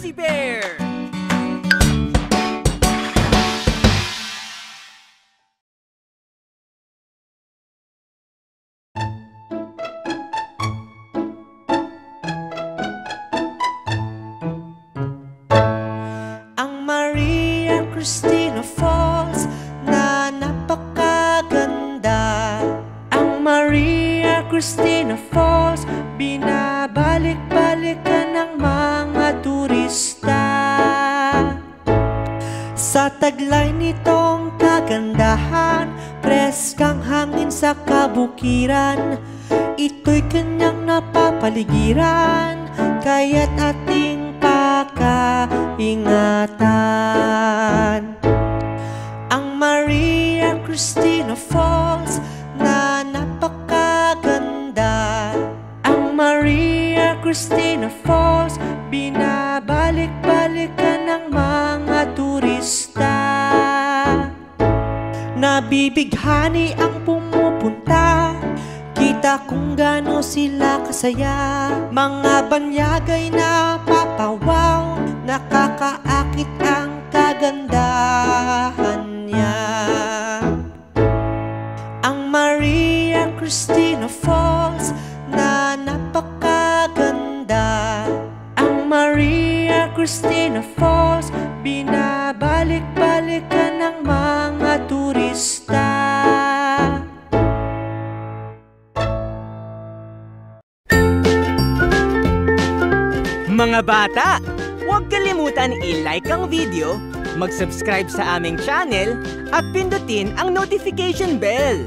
Fuzzy Bear! Ang Maria Cristina Falls na napakaganda. Ang Maria Cristina Falls, binabalik-balikan ng mga turista. Sa taglay nitong kagandahan, preskang hangin sa kabukiran, ito'y kanyang napapaligiran, kaya't ating pakaingatan. Ang Maria Cristina Falls na napakaganda. Ang Maria Cristina Falls, binabalik-balikan ng mga turista. Nabibighani ang pumupunta, kita kung gaano sila kasaya. Mga banyagay na papawaw, nakakaakit ang kagandahan niya. Ang Maria Cristina Falls na napakaganda. Ang Maria Cristina Falls, binabalik-balikan ng mga turista. Mga bata, huwag kalimutan i-like ang video, mag-subscribe sa aming channel, at pindutin ang notification bell.